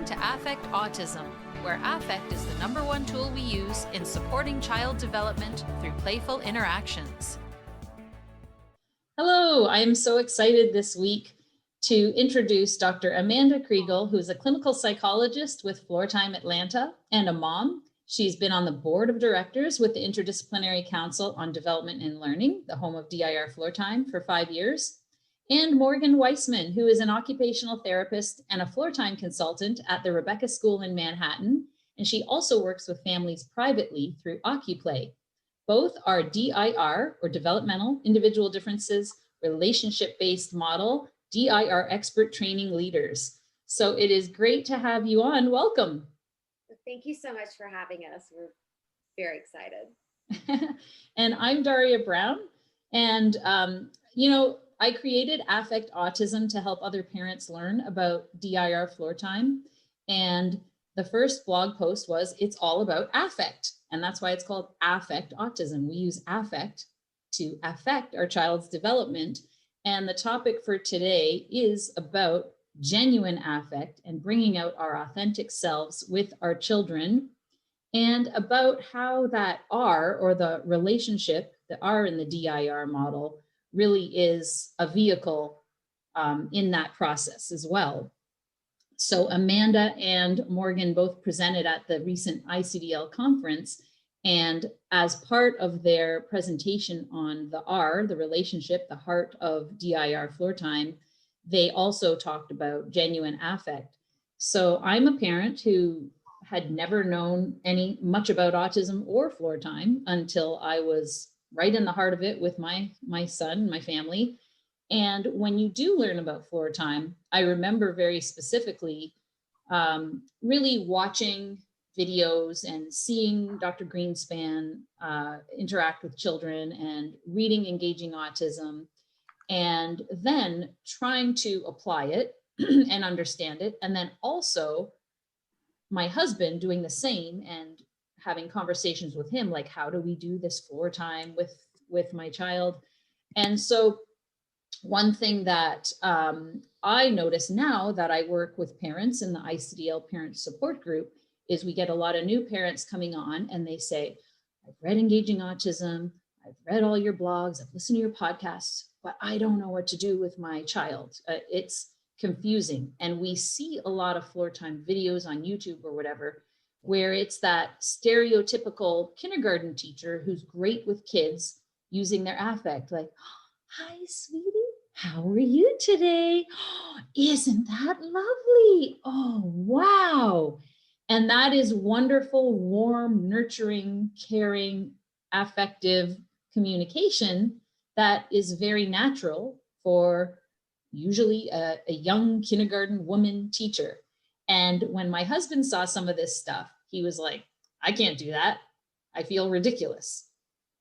to Affect Autism, where affect is the #1 tool we use in supporting child development through playful interactions. Hello, I am so excited this week to introduce Dr. Amanda Kriegel, who's a clinical psychologist with Floortime Atlanta and a mom. She's been on the board of directors with the Interdisciplinary Council on Development and Learning, the home of DIRFloortime, for 5 years. And Morgan Weissman, who is an occupational therapist and a Floortime consultant at the Rebecca School in Manhattan. And she also works with families privately through Occuplay. Both are DIR, or Developmental Individual Differences Relationship-Based Model, DIR Expert Training Leaders. So it is great to have you on. Welcome. Thank you so much for having us. We're very excited. And I'm Daria Brown. And, I created Affect Autism to help other parents learn about DIRFloortime. And the first blog post was, it's all about affect. And that's why it's called Affect Autism. We use affect to affect our child's development. And the topic for today is about genuine affect and bringing out our authentic selves with our children, and about how that R, or the relationship, the R in the DIR model, really is a vehicle in that process as well. So Amanda and Morgan both presented at the recent ICDL conference, and as part of their presentation on the R, the relationship, the heart of DIRFloortime, they also talked about genuine affect. So I'm a parent who had never known much about autism or Floortime until I was right in the heart of it with my son, my family. And when you do learn about Floortime, I remember very specifically really watching videos and seeing Dr. Greenspan interact with children and reading Engaging Autism, and then trying to apply it and understand it. And then also my husband doing the same and having conversations with him, like, how do we do this Floortime with my child? And so one thing that I notice now that I work with parents in the ICDL parent support group is we get a lot of new parents coming on and they say, I've read Engaging Autism, I've read all your blogs, I've listened to your podcasts, but I don't know what to do with my child. It's confusing. And we see a lot of Floortime videos on YouTube or whatever, where it's that stereotypical kindergarten teacher who's great with kids using their affect, like, hi, sweetie, how are you today? Isn't that lovely? Oh, wow. And that is wonderful, warm, nurturing, caring, affective communication that is very natural for usually a young kindergarten woman teacher. And when my husband saw some of this stuff, he was like, I can't do that. I feel ridiculous.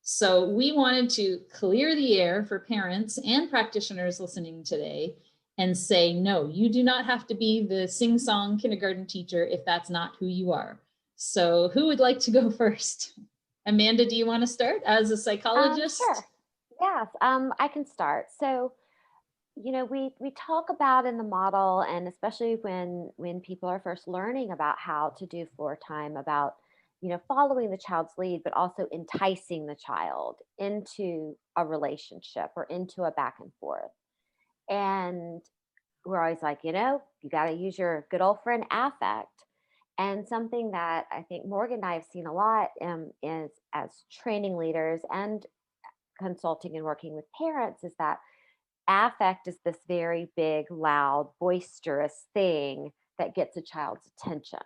So we wanted to clear the air for parents and practitioners listening today and say, no, you do not have to be the sing-song kindergarten teacher if that's not who you are. So who would like to go first? Amanda, do you want to start as a psychologist? Sure. Yes, I can start. So, we talk about in the model, and especially when people are first learning about how to do Floortime, about following the child's lead, but also enticing the child into a relationship or into a back and forth. And we're always like, you got to use your good old friend affect. And something that I think Morgan and I have seen a lot is, as training leaders and consulting and working with parents, is that affect is this very big, loud, boisterous thing that gets a child's attention.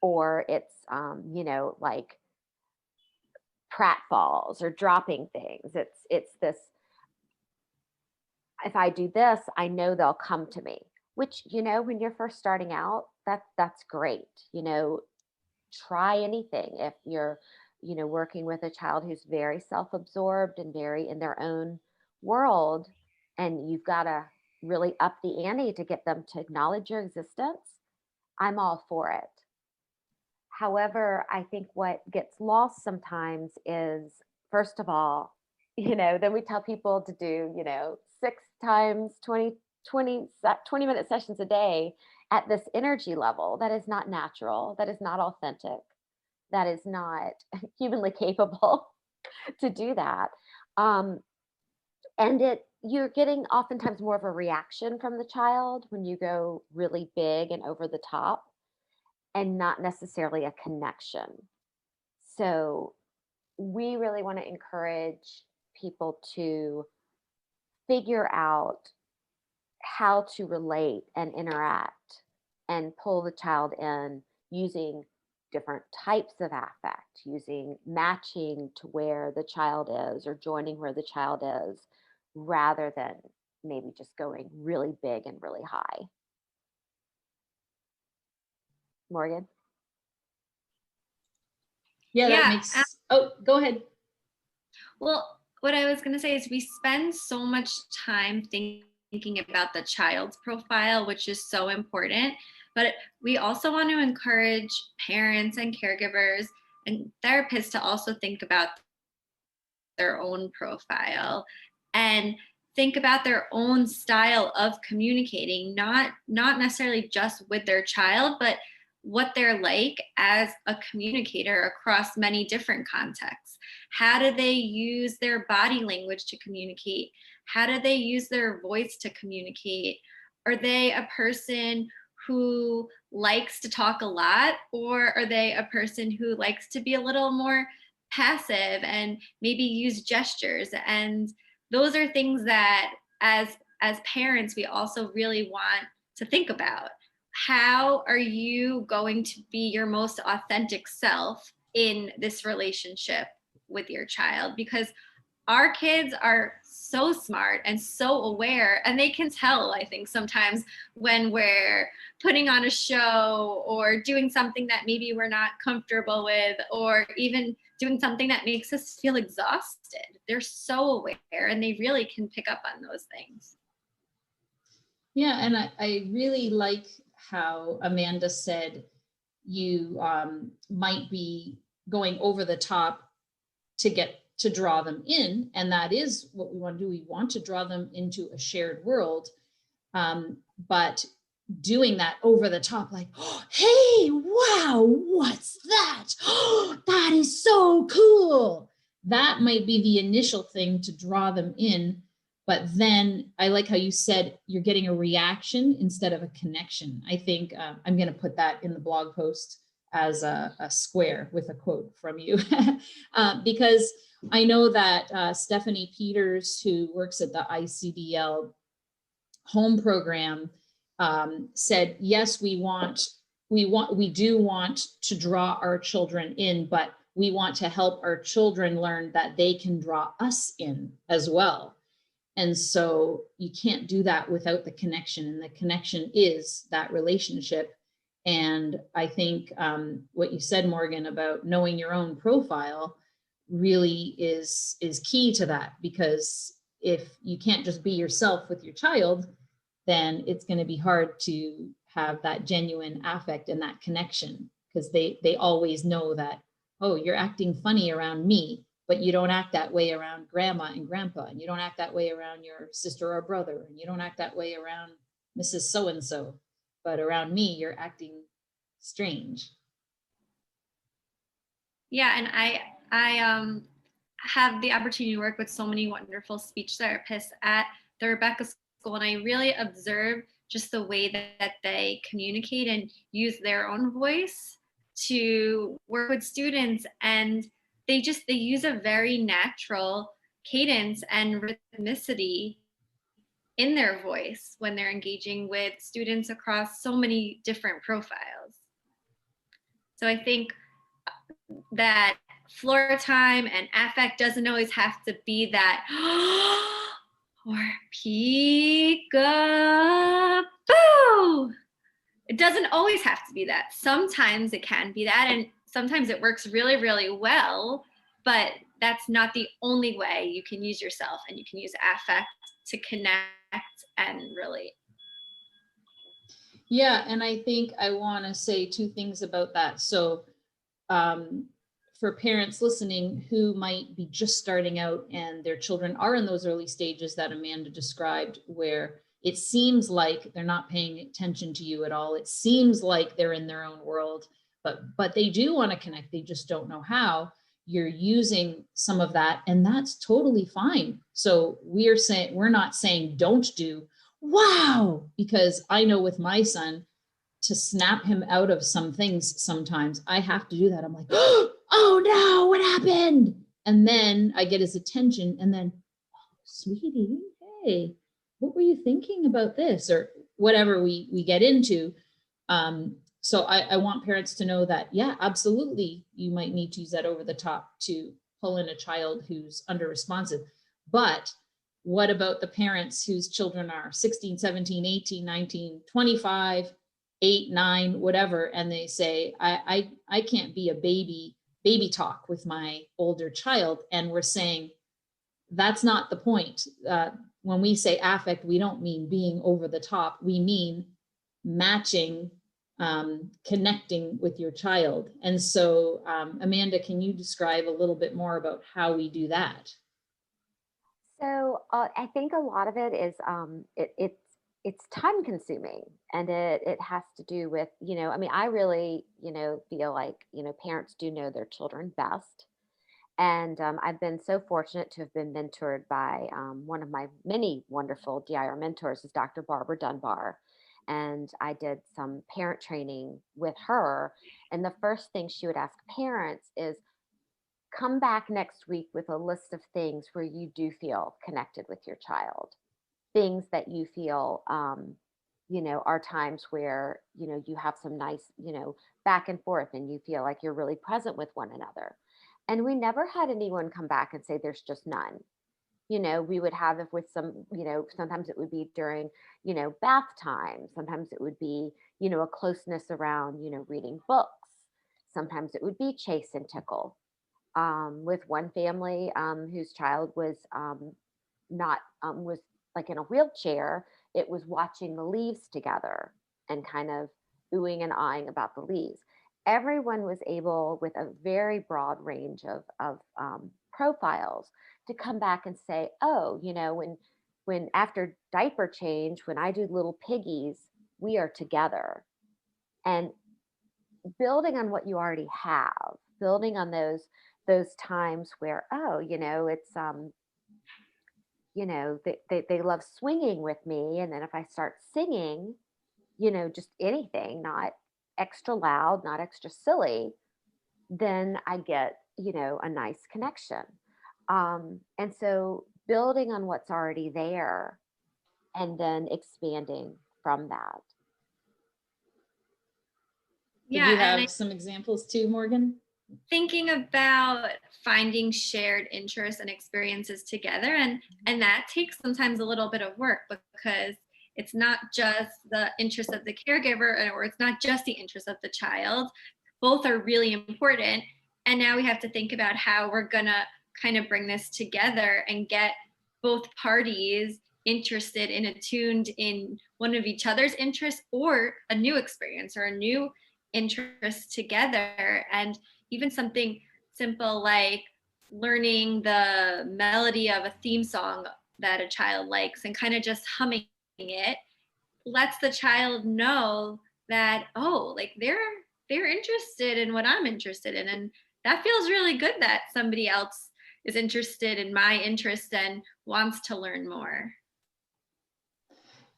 Or it's, like pratfalls or dropping things. It's this, if I do this, I know they'll come to me, which, when you're first starting out, that's great. Try anything. If you're, working with a child who's very self-absorbed and very in their own world, and you've got to really up the ante to get them to acknowledge your existence, I'm all for it. However, I think what gets lost sometimes is, first of all, then we tell people to do, 6 times 20 minute sessions a day. at this energy level that is not natural, that is not authentic, that is not humanly capable to do that. And you're getting oftentimes more of a reaction from the child when you go really big and over the top, and not necessarily a connection. So we really want to encourage people to figure out how to relate and interact and pull the child in using different types of affect, using matching to where the child is or joining where the child is, rather than maybe just going really big and really high. Morgan? Yeah, that Yeah, makes, oh, go ahead. Well, what I was going to say is we spend so much time thinking about the child's profile, which is so important. But we also want to encourage parents and caregivers and therapists to also think about their own profile and think about their own style of communicating, not necessarily just with their child, but what they're like as a communicator across many different contexts. How do they use their body language to communicate? How do they use their voice to communicate? Are they a person who likes to talk a lot, or are they a person who likes to be a little more passive and maybe use gestures? And those are things that as parents we also really want to think about. How are you going to be your most authentic self in this relationship with your child? Because our kids are so smart and so aware, and they can tell, I think, sometimes when we're putting on a show or doing something that maybe we're not comfortable with, or even doing something that makes us feel exhausted. They're so aware, and they really can pick up on those things. Yeah, and I really like how Amanda said you might be going over the top to draw them in, and that is what we want to do. We want to draw them into a shared world, but doing that over the top, like, oh, hey, wow, what's that? Oh, that is so cool. That might be the initial thing to draw them in. But then I like how you said you're getting a reaction instead of a connection. I think I'm going to put that in the blog post as a square with a quote from you, because I know that Stephanie Peters, who works at the ICDL home program, said, yes, we do want to draw our children in, but we want to help our children learn that they can draw us in as well. And so you can't do that without the connection, and the connection is that relationship. And I think what you said, Morgan, about knowing your own profile really is key to that, because if you can't just be yourself with your child, then it's going to be hard to have that genuine affect and that connection, because they always know that, oh, you're acting funny around me, but you don't act that way around grandma and grandpa, and you don't act that way around your sister or brother, and you don't act that way around Mrs. So-and-so, but around me, you're acting strange. Yeah, and I have the opportunity to work with so many wonderful speech therapists at the Rebecca School, and I really observe just the way that they communicate and use their own voice to work with students, and they use a very natural cadence and rhythmicity in their voice when they're engaging with students across so many different profiles. So I think that floor time and affect doesn't always have to be that or peekaboo. It doesn't always have to be that. Sometimes it can be that, and sometimes it works really, really well, but that's not the only way you can use yourself, and you can use affect to connect and relate. Yeah, and I think I want to say two things about that. So for parents listening who might be just starting out and their children are in those early stages that Amanda described, where it seems like they're not paying attention to you at all. It seems like they're in their own world, but they do want to connect. They just don't know how. You're using some of that, and that's totally fine. So we're not saying don't do, wow, because I know with my son, to snap him out of some things, sometimes I have to do that. I'm like, oh no, what happened? And then I get his attention, and then, oh, sweetie, hey, what were you thinking about this? Or whatever we get into. So I want parents to know that, yeah, absolutely, you might need to use that over the top to pull in a child who's under responsive. But what about the parents whose children are 16, 17, 18, 19, 25, 8, 9, whatever, and they say, I can't be a baby talk with my older child. And we're saying, that's not the point. When we say affect, we don't mean being over the top. We mean matching, connecting with your child. And so, Amanda, can you describe a little bit more about how we do that? So I think a lot of it is it's time consuming, and it has to do with, I mean, I really, feel like, parents do know their children best. And I've been so fortunate to have been mentored by one of my many wonderful DIR mentors is Dr. Barbara Dunbar. And I did some parent training with her. And the first thing she would ask parents is, come back next week with a list of things where you do feel connected with your child. Things that you feel, are times where, you have some nice, back and forth, and you feel like you're really present with one another. And we never had anyone come back and say there's just none. We would have it with some, sometimes it would be during, bath time. Sometimes it would be, a closeness around, reading books. Sometimes it would be chase and tickle. With one family whose child was not, was like in a wheelchair, it was watching the leaves together and kind of oohing and ahhing about the leaves. Everyone was able, with a very broad range of profiles, to come back and say, oh, when after diaper change, when I do little piggies, we are together. And building on what you already have, building on those times where, oh, it's they love swinging with me, and then if I start singing, just anything, not extra loud, not extra silly, then I get, a nice connection. And so building on what's already there and then expanding from that. Yeah, you have some examples too, Morgan? Thinking about finding shared interests and experiences together, and that takes sometimes a little bit of work, because it's not just the interest of the caregiver, or it's not just the interest of the child. Both are really important. And now we have to think about how we're gonna kind of bring this together and get both parties interested and attuned in one of each other's interests, or a new experience or a new interest together. And even something simple like learning the melody of a theme song that a child likes and kind of just humming it lets the child know that, oh, like they're interested in what I'm interested in. And that feels really good that somebody else is interested in my interest and wants to learn more.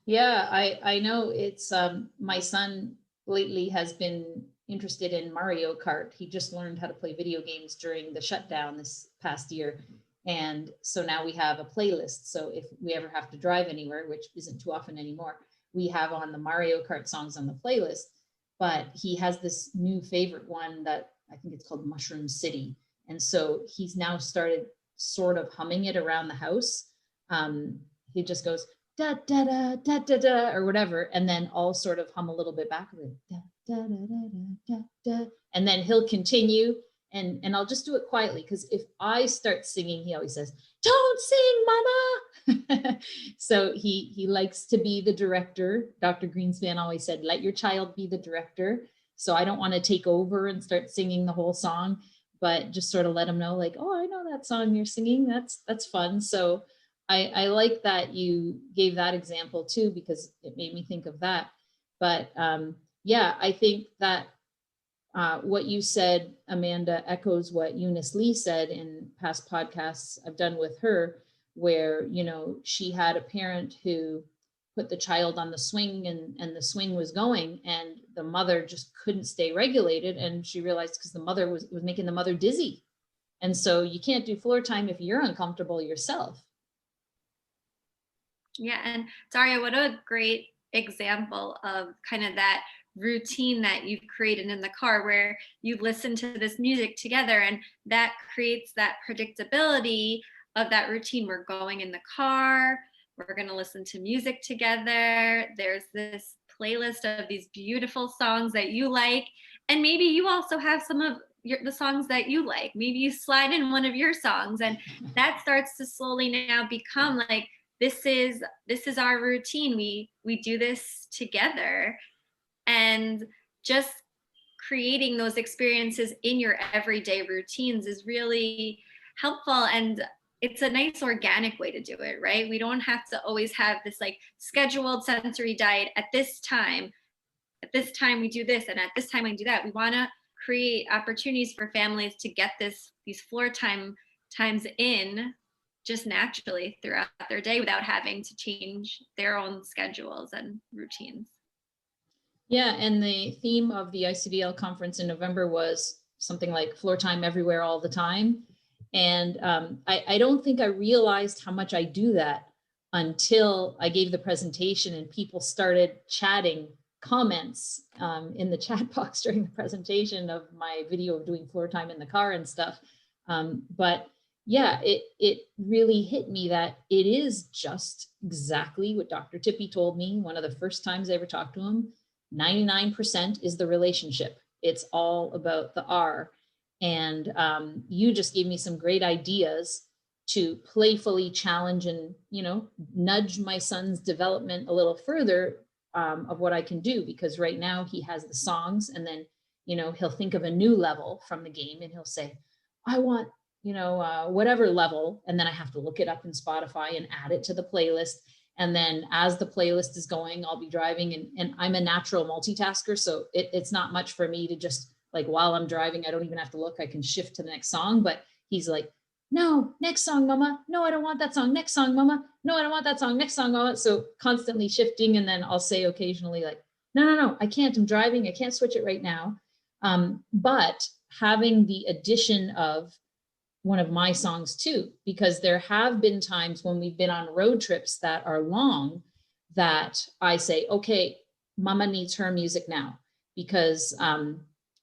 Yeah, I know it's my son lately has been interested in Mario Kart. He just learned how to play video games during the shutdown this past year. And so now we have a playlist. So if we ever have to drive anywhere, which isn't too often anymore, we have on the Mario Kart songs on the playlist. But he has this new favorite one that I think it's called Mushroom City. And so he's now started sort of humming it around the house. He just goes, da, da, da, da, da, da, or whatever. And then I'll sort of hum a little bit back of it. Da, da, da, da, da, da. And then he'll continue. And I'll just do it quietly, because if I start singing, he always says, don't sing, mama. So he likes to be the director. Dr. Greenspan always said, let your child be the director. So I don't want to take over and start singing the whole song, but just sort of let him know, like, oh, I know that song you're singing. That's fun. So I like that you gave that example too, because it made me think of that. But yeah, I think that what you said, Amanda, echoes what Eunice Lee said in past podcasts I've done with her, where, you know, she had a parent who put the child on the swing, and the swing was going, and the mother just couldn't stay regulated. And she realized because the mother was making the mother dizzy. And so you can't do floor time if you're uncomfortable yourself. Yeah, and Daria, what a great example of kind of that routine that you've created in the car where you listen to this music together, and that creates that predictability of that routine. We're going in the car, we're going to listen to music together. There's this playlist of these beautiful songs that you like, and maybe you also have some of the songs that you like. Maybe you slide in one of your songs, and that starts to slowly now become like, this is our routine. We do this together, and just creating those experiences in your everyday routines is really helpful. And it's a nice organic way to do it, right? We don't have to always have this like scheduled sensory diet at this time. At this time we do this, and at this time we do that. We want to create opportunities for families to get these floor times in just naturally throughout their day without having to change their own schedules and routines. Yeah, and the theme of the ICDL conference in November was something like floor time everywhere all the time. And I don't think I realized how much I do that until I gave the presentation and people started chatting comments in the chat box during the presentation of my video of doing floor time in the car and stuff. But yeah, it really hit me that it is just exactly what Dr. Tippy told me one of the first times I ever talked to him. 99% is the relationship. It's all about the R. And you just gave me some great ideas to playfully challenge and, you know, nudge my son's development a little further of what I can do, because right now he has the songs, and then, you know, he'll think of a new level from the game and he'll say, I want, you know, whatever level. And then I have to look it up in Spotify and add it to the playlist. And then as the playlist is going, I'll be driving, and I'm a natural multitasker. So it's not much for me to just like, while I'm driving, I don't even have to look, I can shift to the next song. But he's like, no, next song, mama. No, I don't want that song. Next song, mama. No, I don't want that song. Next song, mama. So constantly shifting. And then I'll say occasionally like, no, I can't, I'm driving. I can't switch it right now. But having the addition of one of my songs too, because there have been times when we've been on road trips that are long that I say, okay, mama needs her music now, because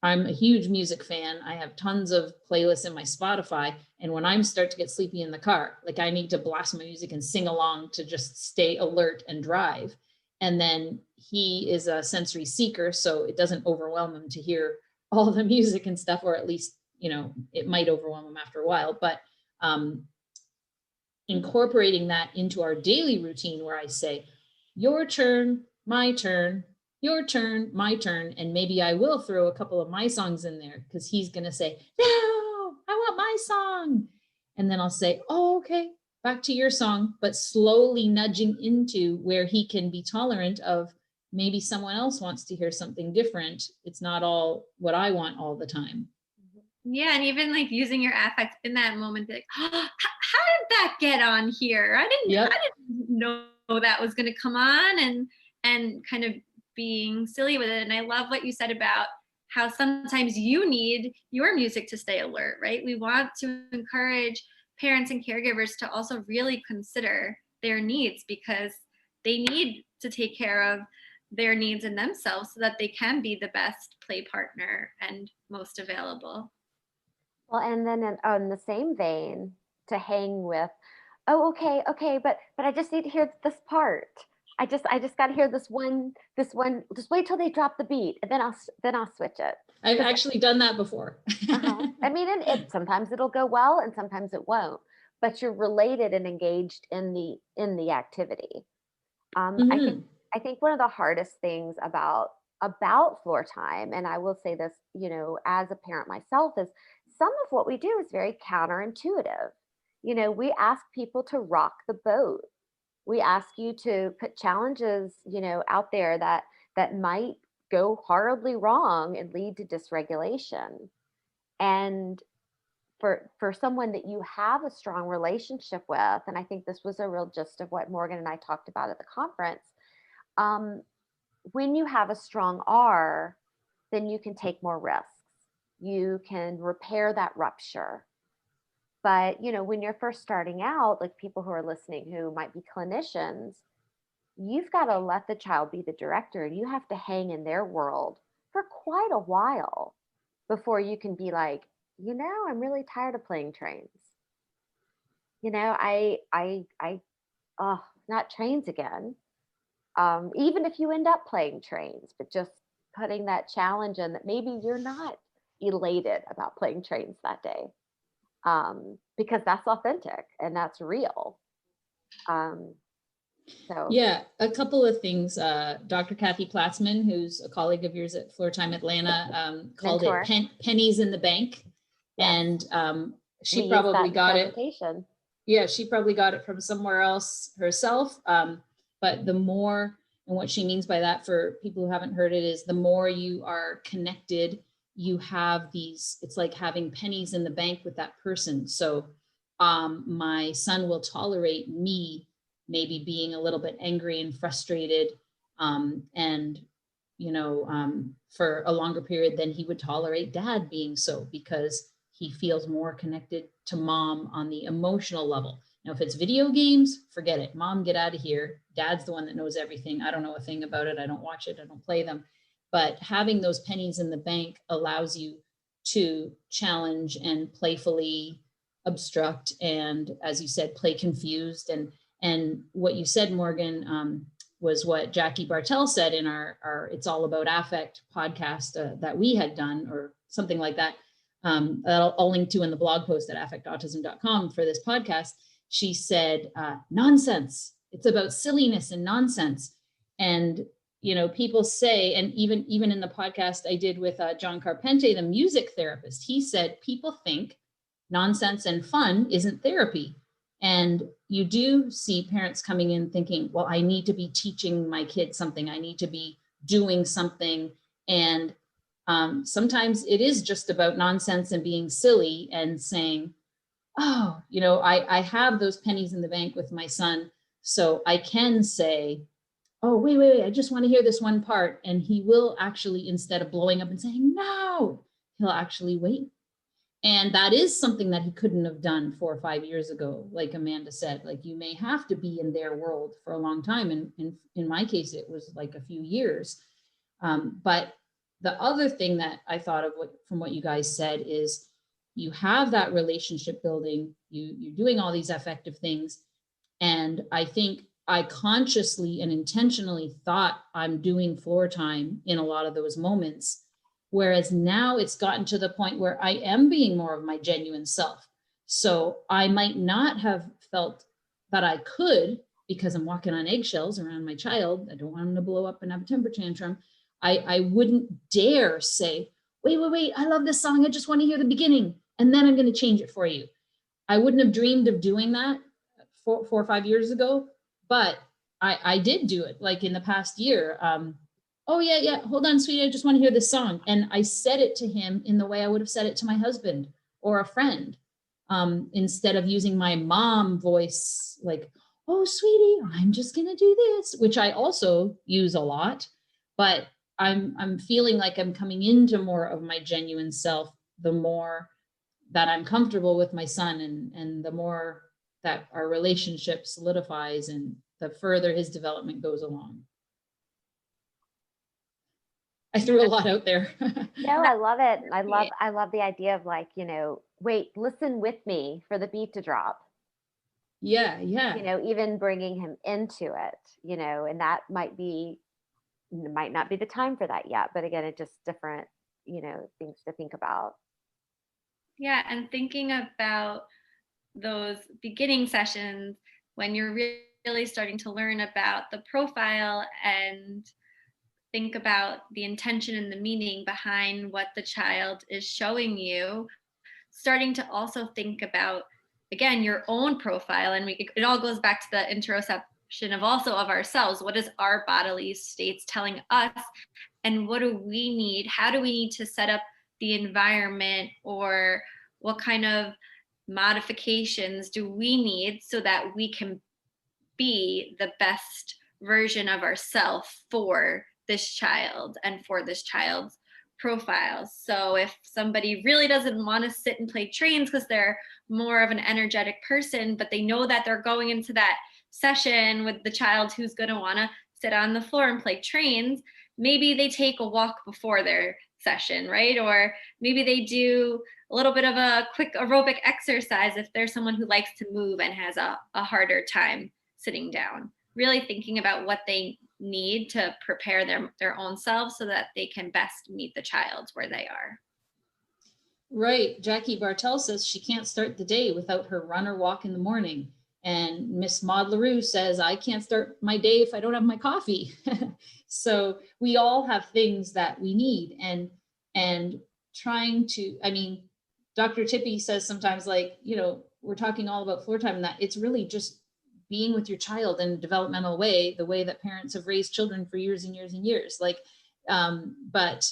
I'm a huge music fan. I have tons of playlists in my Spotify. And when I start to get sleepy in the car, like I need to blast my music and sing along to just stay alert and drive. And then he is a sensory seeker, so it doesn't overwhelm him to hear all the music and stuff, or at least, you know, it might overwhelm them after a while, but incorporating that into our daily routine where I say, your turn, my turn, your turn, my turn. And maybe I will throw a couple of my songs in there because he's going to say, no, I want my song. And then I'll say, oh, okay, back to your song, but slowly nudging into where he can be tolerant of maybe someone else wants to hear something different. It's not all what I want all the time. Yeah, and even like using your affect in that moment, like, oh, how did that get on here? I didn't know that was going to come on, and kind of being silly with it. And I love what you said about how sometimes you need your music to stay alert, right? We want to encourage parents and caregivers to also really consider their needs, because they need to take care of their needs in themselves so that they can be the best play partner and most available. Well, and then on the same vein, to hang with, oh, okay, but I just need to hear this part. I just got to hear this one. Just wait till they drop the beat, and then I'll switch it. I've actually done that before. I mean, and sometimes it'll go well, and sometimes it won't. But you're related and engaged in the activity. I think one of the hardest things about floor time, and I will say this, you know, as a parent myself, is some of what we do is very counterintuitive. You know, we ask people to rock the boat. We ask you to put challenges, you know, out there that might go horribly wrong and lead to dysregulation. And for someone that you have a strong relationship with, and I think this was a real gist of what Morgan and I talked about at the conference, when you have a strong R, then you can take more risks. You can repair that rupture. But, you know, when you're first starting out, like people who are listening who might be clinicians, you've got to let the child be the director, and you have to hang in their world for quite a while before you can be like, you know, I'm really tired of playing trains. You know, oh, not trains again. Even if you end up playing trains, but just putting that challenge in that maybe you're not elated about playing trains that day, because that's authentic and that's real. So yeah, a couple of things. Dr. Kathy Platzman, who's a colleague of yours at Floortime Atlanta, called Mentor. it pennies in the bank. Yes. And she we probably use that got it. presentation. Yeah, she probably got it from somewhere else herself. But the more, and what she means by that for people who haven't heard it, is the more you are connected, you have these, it's like having pennies in the bank with that person. So my son will tolerate me maybe being a little bit angry and frustrated, and for a longer period than he would tolerate dad being so, because he feels more connected to mom on the emotional level. Now, if it's video games, forget it. Mom, get out of here. Dad's the one that knows everything. I don't know a thing about it. I don't watch it. I don't play them. But having those pennies in the bank allows you to challenge and playfully obstruct, and, as you said, play confused. And what you said, Morgan, was what Jackie Bartell said in our It's All About Affect podcast that we had done, or something like that. I'll link to in the blog post at affectautism.com for this podcast. She said, nonsense. It's about silliness and nonsense. And, you know, people say, and even in the podcast I did with John Carpente, the music therapist, he said, people think nonsense and fun isn't therapy. And you do see parents coming in thinking, well, I need to be teaching my kids something. I need to be doing something. And sometimes it is just about nonsense and being silly and saying, oh, you know, I have those pennies in the bank with my son. So I can say, oh, wait, I just want to hear this one part. And he will actually, instead of blowing up and saying, no, he'll actually wait. And that is something that he couldn't have done 4 or 5 years ago. Like Amanda said, like, you may have to be in their world for a long time. And in my case, it was like a few years. But the other thing that I thought of from what you guys said is, you have that relationship building, you're doing all these effective things. And I think I consciously and intentionally thought I'm doing floor time in a lot of those moments. Whereas now it's gotten to the point where I am being more of my genuine self. So I might not have felt that I could, because I'm walking on eggshells around my child. I don't want him to blow up and have a temper tantrum. I wouldn't dare say, wait, I love this song. I just want to hear the beginning, and then I'm going to change it for you. I wouldn't have dreamed of doing that 4 or 5 years ago, but I did do it, like in the past year. Oh yeah, hold on, sweetie, I just want to hear this song. And I said it to him in the way I would have said it to my husband or a friend, instead of using my mom voice, like, oh, sweetie, I'm just going to do this, which I also use a lot. But I'm feeling like I'm coming into more of my genuine self, the more that I'm comfortable with my son, and the more that our relationship solidifies and the further his development goes along. I threw a lot out there. No, I love it. I love the idea of, like, you know, wait, listen with me for the beat to drop. Yeah. You know, even bringing him into it, you know, and that might not be the time for that yet. But again, it's just different, you know, things to think about. Yeah, and thinking about those beginning sessions when you're really starting to learn about the profile and think about the intention and the meaning behind what the child is showing you, starting to also think about again, your own profile. And it all goes back to the interoception of also of ourselves. What is our bodily states telling us? And what do we need? How do we need to set up the environment, or what kind of modifications do we need so that we can be the best version of ourselves for this child and for this child's profiles? So if somebody really doesn't want to sit and play trains because they're more of an energetic person, but they know that they're going into that session with the child who's going to want to sit on the floor and play trains, maybe they take a walk before their session, right? Or maybe they do a little bit of a quick aerobic exercise if there's someone who likes to move and has a harder time sitting down. Really thinking about what they need to prepare their own selves so that they can best meet the child where they are. Right. Jackie Bartell says she can't start the day without her run or walk in the morning. And Miss Maud LaRue says, I can't start my day if I don't have my coffee. So we all have things that we need, and trying to, I mean, Dr. Tippy says sometimes, like, you know, we're talking all about floor time, and that it's really just being with your child in a developmental way, the way that parents have raised children for years and years and years. Like, but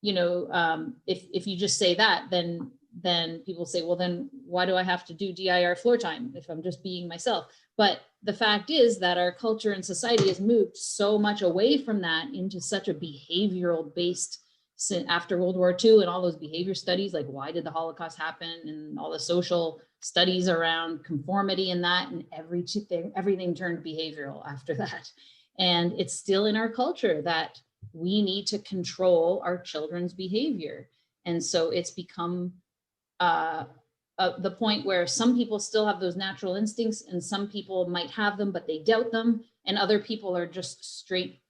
you know, if you just say that, then people say, well, then why do I have to do DIR floor time if I'm just being myself? But the fact is that our culture and society has moved so much away from that into such a behavioral based, after World War II and all those behavior studies, like why did the Holocaust happen, and all the social studies around conformity and that, and everything turned behavioral after that. And it's still in our culture that we need to control our children's behavior. And so it's become the point where some people still have those natural instincts, and some people might have them, but they doubt them. And other people are just straight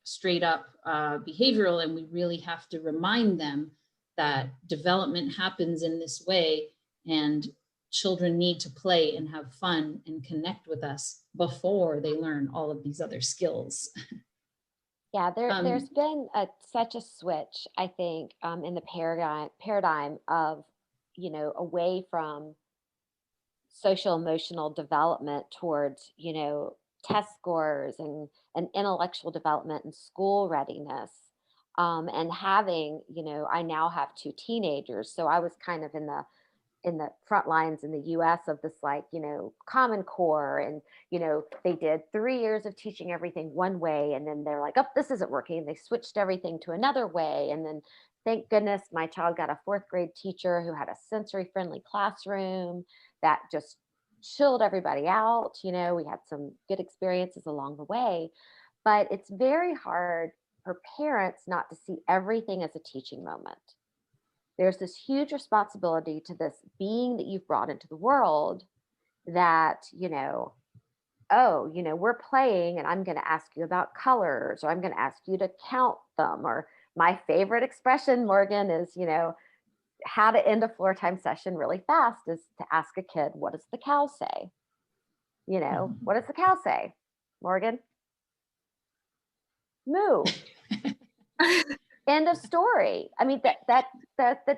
up behavioral. And we really have to remind them that development happens in this way, and children need to play and have fun and connect with us before they learn all of these other skills. Yeah, there's been such a switch, I think, in the paradigm of, you know, away from social emotional development towards, you know, test scores and intellectual development and school readiness. And having, you know, I now have 2 teenagers, so I was kind of in the front lines in the US of this, like, you know, Common Core, and, you know, they did 3 years of teaching everything one way, and then they're like, oh, this isn't working, and they switched everything to another way. And then thank goodness my child got a 4th grade teacher who had a sensory friendly classroom that just chilled everybody out. You know, we had some good experiences along the way, but it's very hard for parents not to see everything as a teaching moment. There's this huge responsibility to this being that you've brought into the world that, you know, oh, you know, we're playing and I'm going to ask you about colors, or I'm going to ask you to count them. Or my favorite expression, Morgan, is, you know, how to end a floor time session really fast is to ask a kid, what does the cow say? You know, what does the cow say, Morgan? Moo. End of story. I mean, that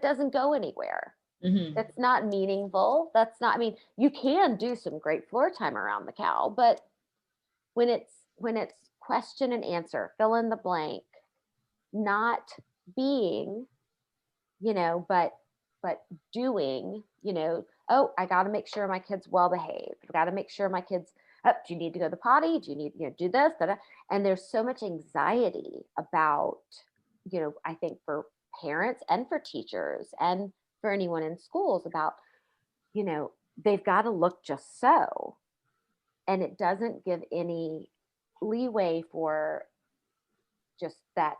doesn't go anywhere. Mm-hmm. That's not meaningful. That's not, I mean, you can do some great floor time around the cow, but when it's question and answer, fill in the blank, not being, you know, but doing, you know, oh, I got to make sure my kid's well behaved. I got to make sure my kid's, oh, do you need to go to the potty? Do you need, you know, do this? Da-da? And there's so much anxiety about, you know, I think for parents and for teachers and for anyone in schools about, you know, they've got to look just so. And it doesn't give any leeway for just that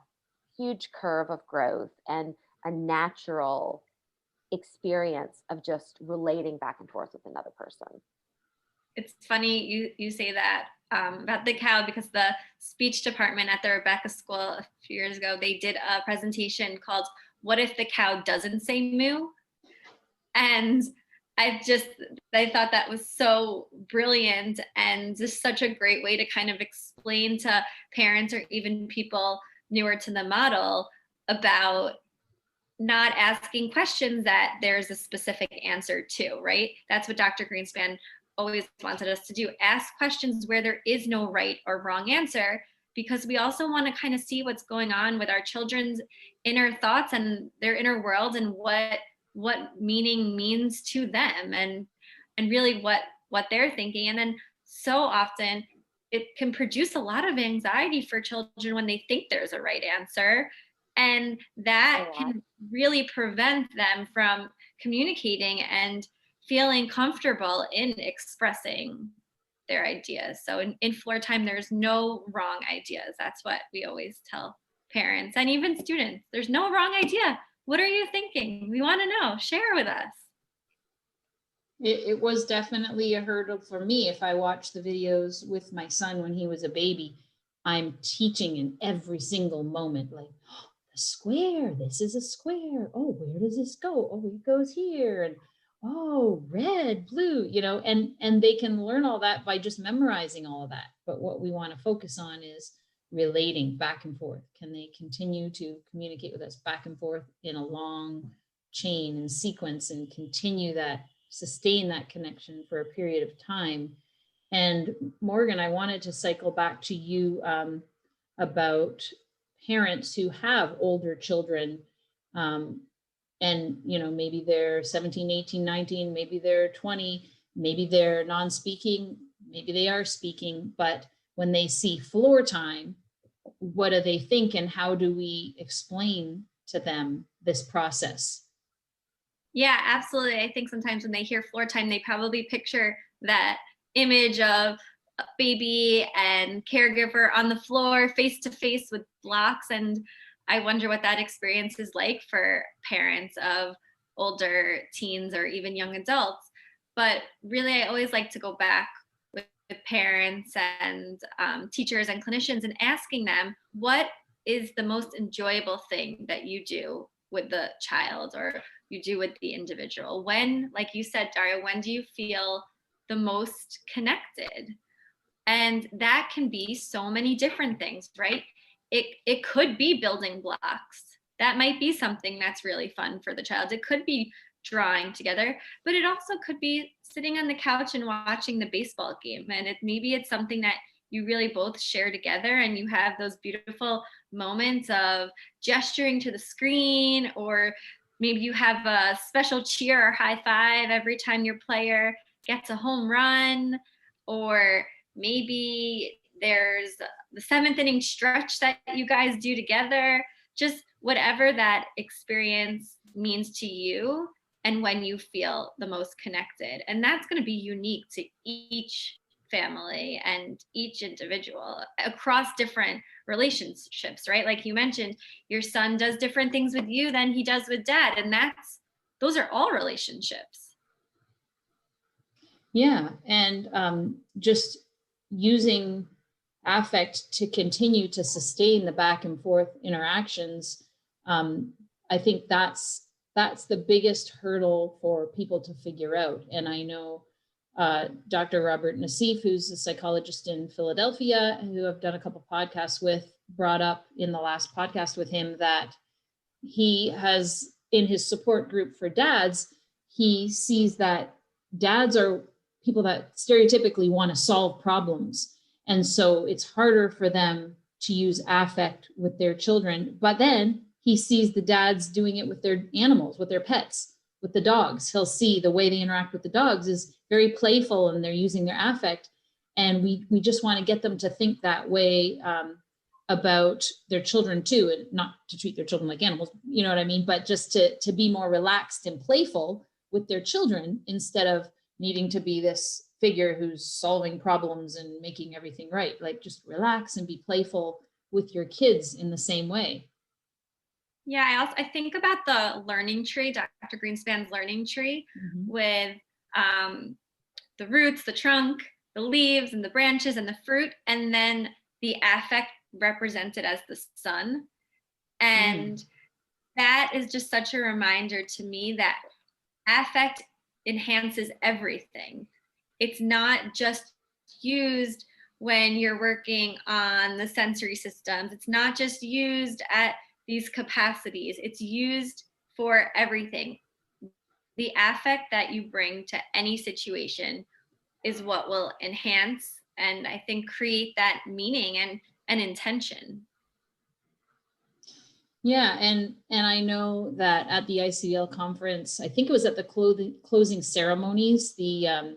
huge curve of growth and a natural experience of just relating back and forth with another person. It's funny you say that about the cow, because the speech department at the Rebecca School a few years ago, they did a presentation called "What if the cow doesn't say moo?" And I thought that was so brilliant, and just such a great way to kind of explain to parents or even people newer to the model about not asking questions that there's a specific answer to, right? That's what Dr. Greenspan always wanted us to do. Ask questions where there is no right or wrong answer, because we also want to kind of see what's going on with our children's inner thoughts and their inner world, and what meaning means to them, and really what they're thinking. And then so often it can produce a lot of anxiety for children when they think there's a right answer. And that can really prevent them from communicating and feeling comfortable in expressing their ideas. So in floor time, there's no wrong ideas. That's what we always tell parents and even students. There's no wrong idea. What are you thinking? We want to know. Share with us. It was definitely a hurdle for me. If I watched the videos with my son when he was a baby, I'm teaching in every single moment, like, oh, the square, this is a square. Oh, where does this go? Oh, it goes here. And oh, red, blue, you know, and they can learn all that by just memorizing all of that. But what we want to focus on is relating back and forth. Can they continue to communicate with us back and forth in a long chain and sequence, and continue that, sustain that connection for a period of time? And Morgan, I wanted to cycle back to you about parents who have older children, and you know, maybe they're 17, 18, 19, maybe they're 20, maybe they're non-speaking, maybe they are speaking, but when they see floor time, what do they think, and how do we explain to them this process? Yeah, absolutely. I think sometimes when they hear floor time, they probably picture that image of a baby and caregiver on the floor face to face with blocks. And I wonder what that experience is like for parents of older teens or even young adults. But really, I always like to go back with parents and teachers and clinicians and asking them, what is the most enjoyable thing that you do with the child or you do with the individual? When, like you said, Daria, when do you feel the most connected? And that can be so many different things, right? It could be building blocks. That might be something that's really fun for the child. It could be drawing together, but it also could be sitting on the couch and watching the baseball game. And maybe it's something that you really both share together, and you have those beautiful moments of gesturing to the screen, or maybe you have a special cheer or high five every time your player gets a home run, or maybe there's the 7th inning stretch that you guys do together. Just whatever that experience means to you and when you feel the most connected. And that's going to be unique to each family and each individual across different relationships, right? Like you mentioned, your son does different things with you than he does with dad. And those are all relationships. Yeah, and just using affect to continue to sustain the back and forth interactions. I think that's the biggest hurdle for people to figure out. And I know Dr. Robert Nassif, who's a psychologist in Philadelphia, who I've done a couple podcasts with, brought up in the last podcast with him that he has, in his support group for dads, he sees that dads are people that stereotypically want to solve problems. And so it's harder for them to use affect with their children. But then he sees the dads doing it with their animals, with their pets, with the dogs. He'll see the way they interact with the dogs is very playful, and they're using their affect. And we just want to get them to think that way about their children too, and not to treat their children like animals, you know what I mean? But just to be more relaxed and playful with their children, instead of needing to be this figure who's solving problems and making everything right. Like, just relax and be playful with your kids in the same way. Yeah, I think about the learning tree, Dr. Greenspan's learning tree, with the roots, the trunk, the leaves, and the branches, and the fruit, and then the affect represented as the sun. And that is just such a reminder to me that affect enhances everything. It's not just used when you're working on the sensory systems. It's not just used at these capacities. It's used for everything. The affect that you bring to any situation is what will enhance and I think create that meaning and intention. Yeah, and I know that at the ICDL conference, I think it was at the closing ceremonies, the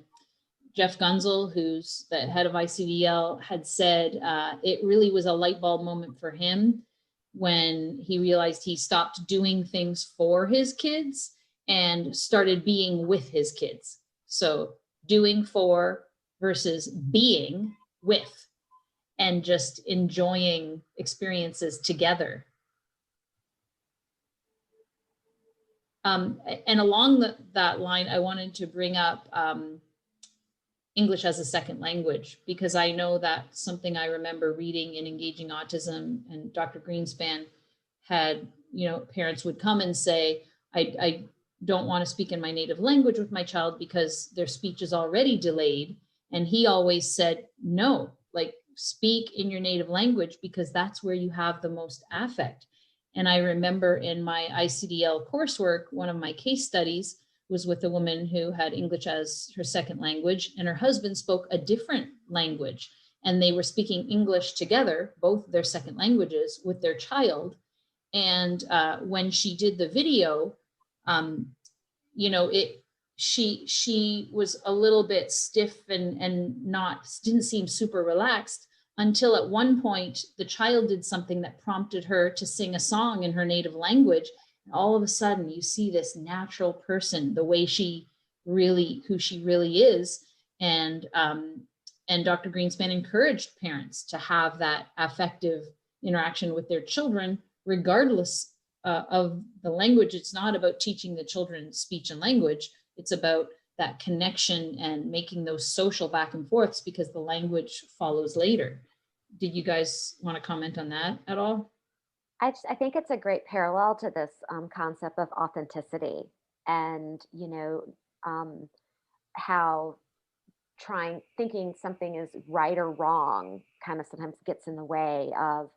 Jeff Gunzel, who's the head of ICDL, had said it really was a light bulb moment for him when he realized he stopped doing things for his kids and started being with his kids. So doing for versus being with, and just enjoying experiences together. And along that line, I wanted to bring up English as a second language, because I know that's something I remember reading in Engaging Autism, and Dr. Greenspan had, parents would come and say, I don't want to speak in my native language with my child because their speech is already delayed. And he always said, no, like speak in your native language because that's where you have the most affect. And I remember in my ICDL coursework, one of my case studies was with a woman who had English as her second language, and her husband spoke a different language. And they were speaking English together, both their second languages, with their child. And when she did the video, she was a little bit stiff and didn't seem super relaxed, until at one point the child did something that prompted her to sing a song in her native language. And all of a sudden you see this natural person, the way who she really is. And Dr. Greenspan encouraged parents to have that affective interaction with their children, regardless of the language. It's not about teaching the children speech and language. It's about that connection and making those social back and forths, because the language follows later. Did you guys want to comment on that at all? I think it's a great parallel to this concept of authenticity, and how thinking something is right or wrong kind of sometimes gets in the way of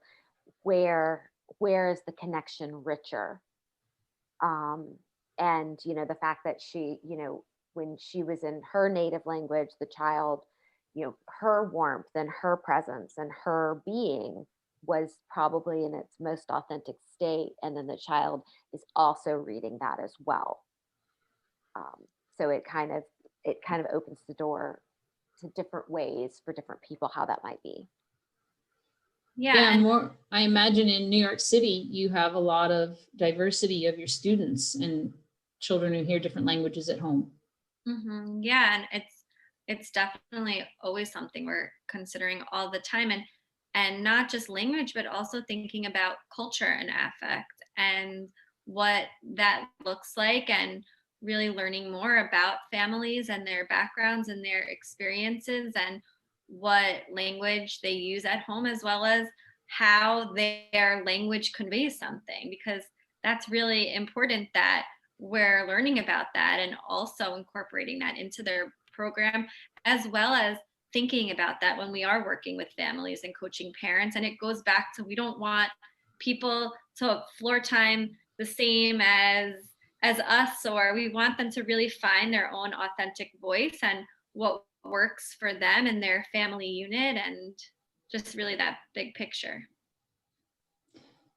where is the connection richer. And the fact that she, when she was in her native language, the child, her warmth and her presence and her being was probably in its most authentic state, and then the child is also reading that as well. So it kind of opens the door to different ways for different people how that might be. Yeah. I imagine in New York City you have a lot of diversity of your students and children who hear different languages at home. Mm-hmm. Yeah, and it's definitely always something we're considering all the time, and not just language, but also thinking about culture and affect and what that looks like, and really learning more about families and their backgrounds and their experiences, and what language they use at home, as well as how their language conveys something, because that's really important that we're learning about that and also incorporating that into their program, as well as thinking about that when we are working with families and coaching parents. And it goes back to, we don't want people to floor time the same as us, or we want them to really find their own authentic voice and what works for them and their family unit, and just really that big picture.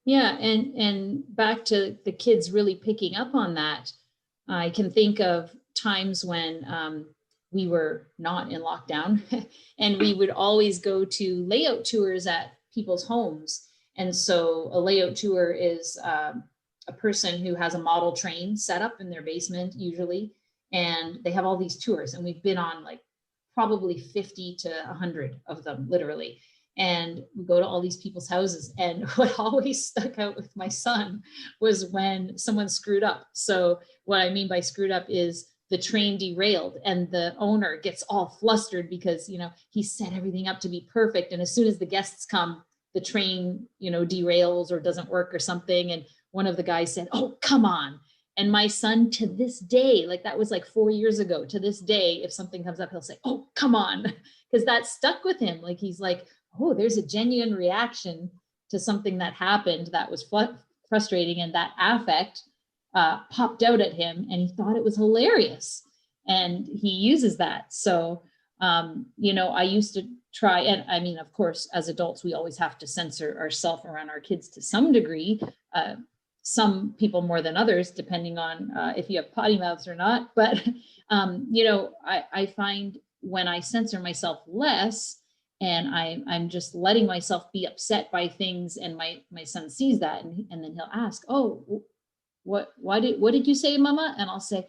Yeah, and back to the kids really picking up on that. I can think of times when we were not in lockdown and we would always go to layout tours at people's homes. And so a layout tour is a person who has a model train set up in their basement usually, and they have all these tours, and we've been on like probably 50 to 100 of them, literally. And we go to all these people's houses. And what always stuck out with my son was when someone screwed up. So what I mean by screwed up is the train derailed and the owner gets all flustered because, he set everything up to be perfect. And as soon as the guests come, the train, derails or doesn't work or something. And one of the guys said, "Oh, come on." And my son, to this day, like that was like 4 years ago, to this day, if something comes up, he'll say, "Oh, come on." Because that stuck with him. Like, he's like, oh, there's a genuine reaction to something that happened that was frustrating, and that affect popped out at him, and he thought it was hilarious, and he uses that. So, I used to try, and I mean, of course, as adults, we always have to censor ourselves around our kids to some degree. Some people more than others, depending on if you have potty mouths or not. But, I find when I censor myself less, and I'm just letting myself be upset by things, and my son sees that, and then he'll ask, "Oh, what did you say, Mama?" And I'll say,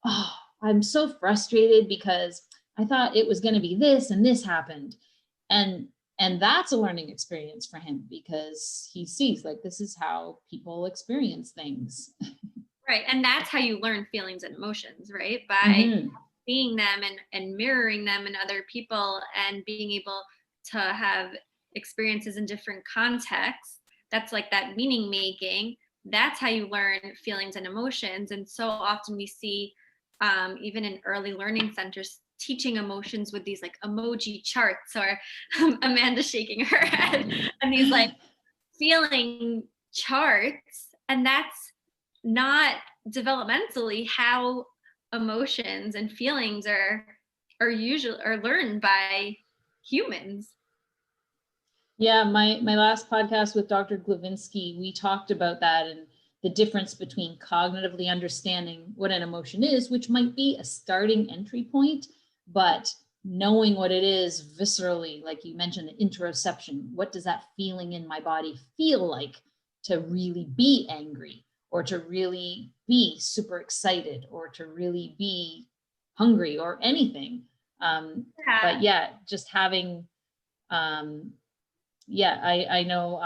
"Oh, I'm so frustrated because I thought it was going to be this and this happened." And that's a learning experience for him, because he sees, like, this is how people experience things. Right. And that's how you learn feelings and emotions, right? By Mhm. seeing them and mirroring them in other people, and being able to have experiences in different contexts. That's like that meaning making. That's how you learn feelings and emotions. And so often we see, even in early learning centers, teaching emotions with these like emoji charts, or Amanda shaking her head, and these like feeling charts. And that's not developmentally how emotions and feelings are learned by humans. Yeah, my last podcast with Dr. Glavinsky, we talked about that, and the difference between cognitively understanding what an emotion is, which might be a starting entry point, but knowing what it is viscerally, like you mentioned, the interoception. What does that feeling in my body feel like to really be angry, or to really be super excited, or to really be hungry, or anything? But yeah, just having I know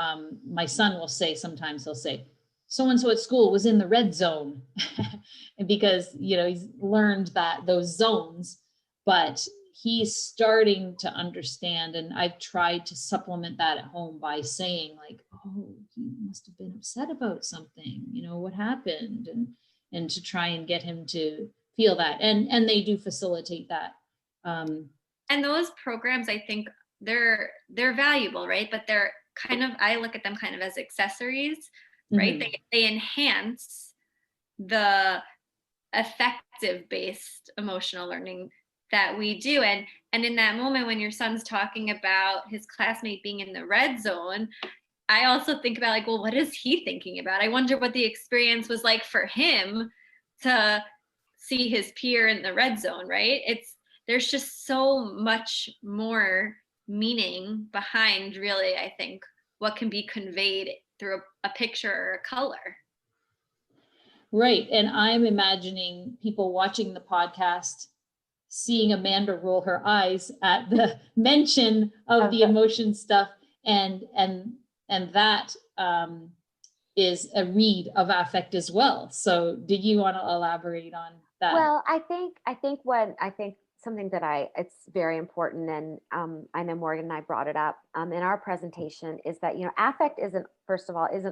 my son will say, sometimes he'll say, so and so at school was in the red zone. And because, he's learned those zones, but he's starting to understand. And I've tried to supplement that at home by saying, like, oh, he must have been upset about something, what happened, and to try and get him to feel that. And they do facilitate that. And those programs, I think they're valuable, right? But they're kind of, I look at them kind of as accessories, right? Mhm. They enhance the effective based emotional learning that we do. And in that moment when your son's talking about his classmate being in the red zone, I also think about, like, well, what is he thinking about? I wonder what the experience was like for him to see his peer in the red zone, right? There's just so much more meaning behind, really, I think, what can be conveyed through a picture or a color. Right. And I'm imagining people watching the podcast seeing Amanda roll her eyes at the mention of the emotion stuff, and that is a read of affect as well. So did you want to elaborate on that? Well, I think something that it's very important, and I know Morgan and I brought it up in our presentation, is that, affect isn't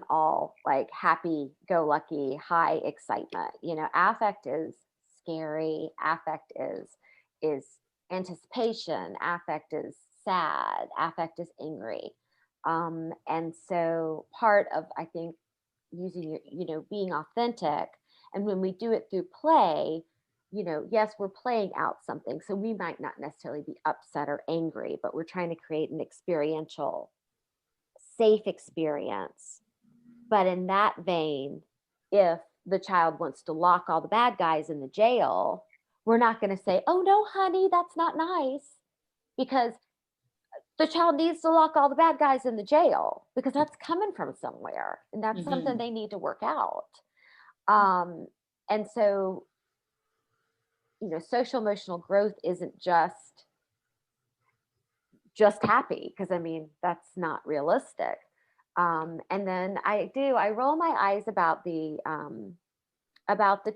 all like happy go lucky high excitement. Affect is scary, affect is anticipation, affect is sad, affect is angry. And so part of, I think, using being authentic, and when we do it through play, yes, we're playing out something. So we might not necessarily be upset or angry, but we're trying to create an experiential, safe experience. But in that vein, if the child wants to lock all the bad guys in the jail, we're not going to say, oh no, honey, that's not nice, because the child needs to lock all the bad guys in the jail, because that's coming from somewhere, and that's something they need to work out. And so, social emotional growth isn't just happy, because I mean, that's not realistic. And then I roll my eyes about the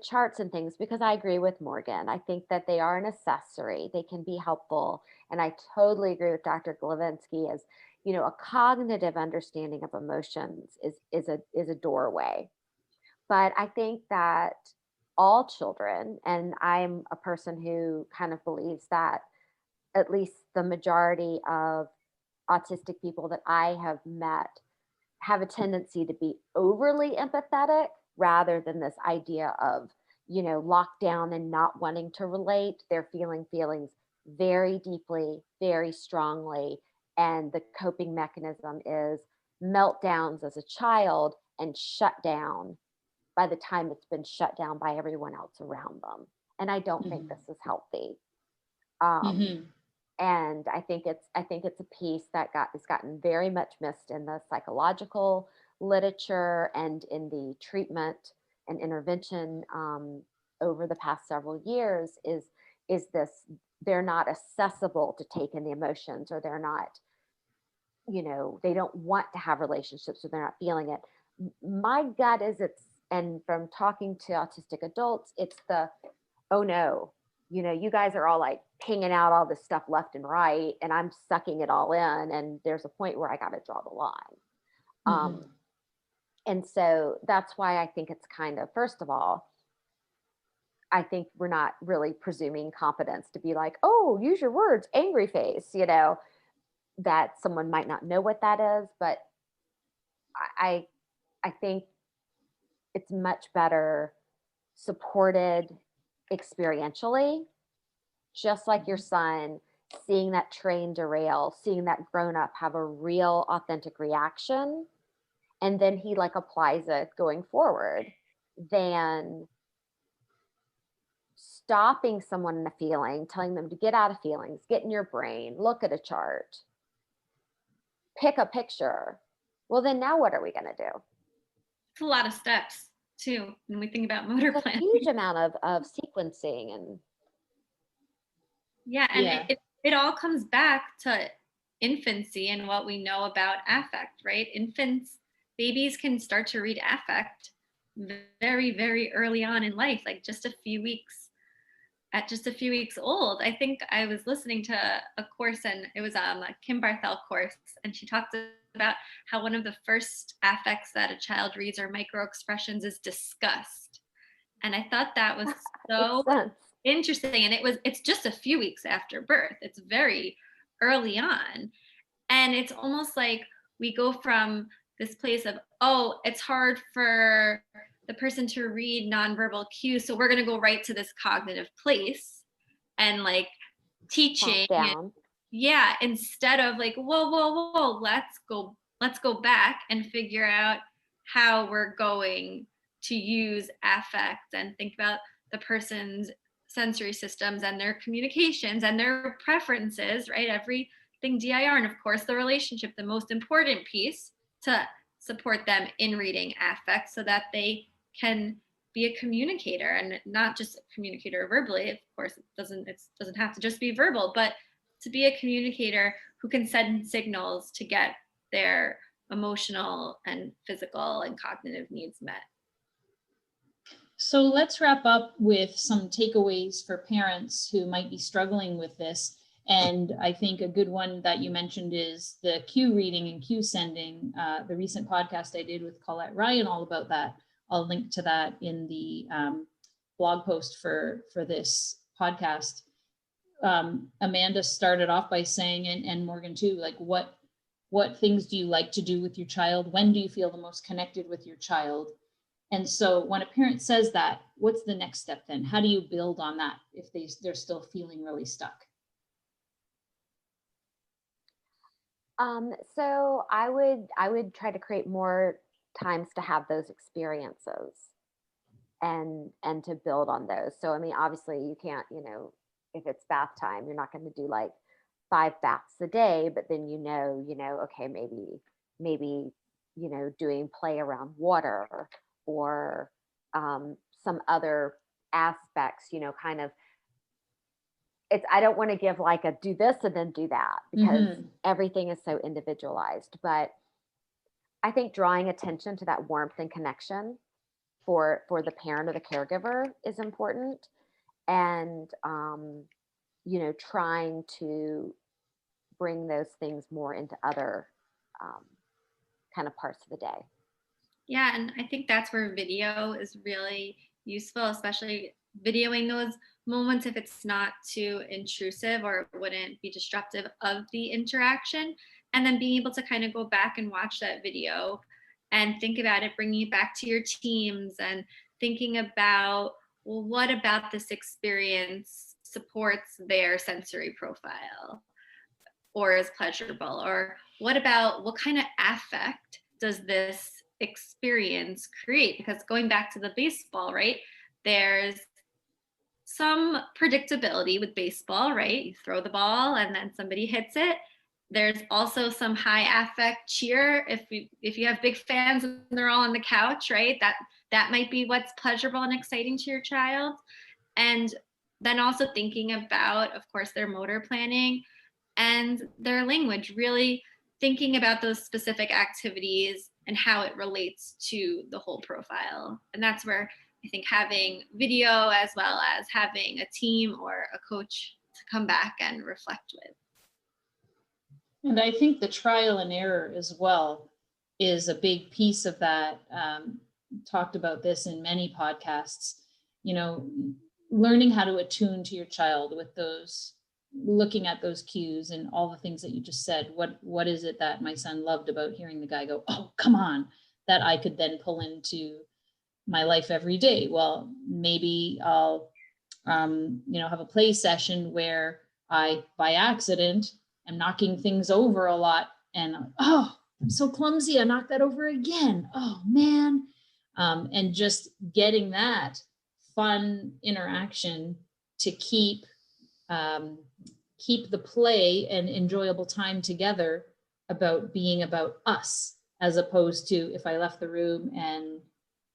charts and things, because I agree with Morgan. I think that they are an accessory. They can be helpful. And I totally agree with Dr. Glavinsky, as, a cognitive understanding of emotions is a doorway. But I think that all children, and I'm a person who kind of believes that at least the majority of autistic people that I have met have a tendency to be overly empathetic rather than this idea of, locked down and not wanting to relate. They're feeling feelings very deeply, very strongly. And the coping mechanism is meltdowns as a child and shut down by the time it's been shut down by everyone else around them. And I don't think this is healthy. And I think it's a piece that has gotten very much missed in the psychological literature and in the treatment and intervention over the past several years is this: they're not accessible to take in the emotions, or they're not, they don't want to have relationships, so they're not feeling it. My gut is and from talking to autistic adults, it's oh no, you guys are all like pinging out all this stuff left and right, and I'm sucking it all in. And there's a point where I got to draw the line. And so that's why I think it's kind of, first of all, I think we're not really presuming competence to be like, oh, use your words, angry face, that someone might not know what that is. But I think it's much better supported experientially, just like your son, seeing that train derail, seeing that grown up have a real authentic reaction, and then he like applies it going forward, than stopping someone in a feeling, telling them to get out of feelings, get in your brain, look at a chart, pick a picture. Well, then now what are we going to do? It's a lot of steps too when we think about motor It's a planning. huge amount of sequencing. And it all comes back to infancy and what we know about affect, right? Babies can start to read affect very, very early on in life, like just a few weeks old. I think I was listening to a course, and it was a Kim Barthel course, and she talked about how one of the first affects that a child reads, or micro expressions, is disgust. And I thought that was so interesting. And it's just a few weeks after birth. It's very early on. And it's almost like we go from this place of, oh, it's hard for the person to read nonverbal cues, so we're going to go right to this cognitive place and like teaching. Instead of like, whoa, let's go back and figure out how we're going to use affect and think about the person's sensory systems and their communications and their preferences, right? Everything DIR, and of course the relationship, the most important piece to support them in reading affect, so that they can be a communicator, and not just a communicator verbally. Of course, it doesn't have to just be verbal, but to be a communicator who can send signals to get their emotional and physical and cognitive needs met. So let's wrap up with some takeaways for parents who might be struggling with this. And I think a good one that you mentioned is the cue reading and cue sending. The recent podcast I did with Colette Ryan all about that. I'll link to that in the blog post for this podcast. Amanda started off by saying, and Morgan too, like what things do you like to do with your child? When do you feel the most connected with your child? And so when a parent says that, what's the next step then? How do you build on that if they're still feeling really stuck? So I would try to create more times to have those experiences and to build on those. So, I mean, obviously you can't, if it's bath time, you're not going to do like 5 baths a day, but then, okay, maybe, doing play around water, or some other aspects, kind of. I don't want to give like a do this and then do that, because everything is so individualized. But I think drawing attention to that warmth and connection for the parent or the caregiver is important. And, trying to bring those things more into other kind of parts of the day. Yeah, and I think that's where video is really useful, especially videoing those moments if it's not too intrusive or wouldn't be disruptive of the interaction. And then being able to kind of go back and watch that video and think about it, bringing it back to your teams and thinking about, well, what about this experience supports their sensory profile or is pleasurable? Or what kind of affect does this experience create? Because going back to the baseball, right? There's some predictability with baseball, right? You throw the ball and then somebody hits it. There's also some high affect cheer. If you have big fans and they're all on the couch, right? That might be what's pleasurable and exciting to your child. And then also thinking about, of course, their motor planning and their language, really thinking about those specific activities and how it relates to the whole profile. And that's where I think having video as well as having a team or a coach to come back and reflect with. And I think the trial and error as well is a big piece of that. Talked about this in many podcasts, learning how to attune to your child with those, looking at those cues and all the things that you just said. What is it that my son loved about hearing the guy go, oh, come on, that I could then pull into my life every day? Well, maybe I'll, have a play session where I, by accident, am knocking things over a lot, and oh, I'm so clumsy, I knocked that over again. Oh man. And just getting that fun interaction to keep the play and enjoyable time together about being about us, as opposed to if I left the room and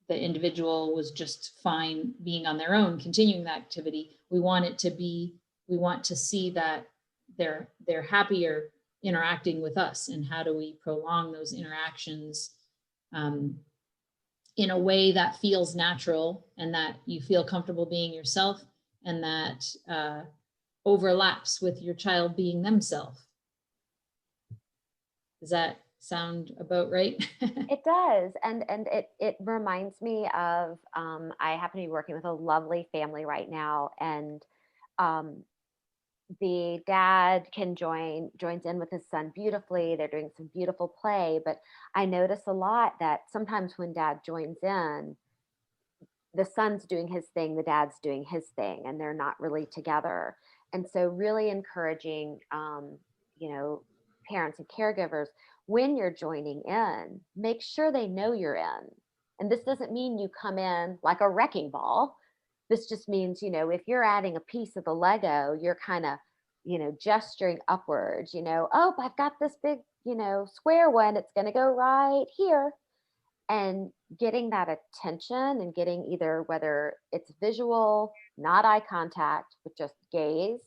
the individual was just fine being on their own, continuing the activity. We want to see that they're happier interacting with us, and how do we prolong those interactions in a way that feels natural and that you feel comfortable being yourself, and that overlaps with your child being themselves. Does that sound about right? It does. And it reminds me of, I happen to be working with a lovely family right now, and the dad joins in with his son beautifully. They're doing some beautiful play, but I notice a lot that sometimes when dad joins in, the son's doing his thing, the dad's doing his thing, and they're not really together. And so really encouraging, parents and caregivers, when you're joining in, make sure they know you're in. And this doesn't mean you come in like a wrecking ball. This just means, if you're adding a piece of the Lego, you're kind of, gesturing upwards, oh, I've got this big, square one, it's going to go right here. And getting that attention and getting either, whether it's visual, not eye contact, but just gaze,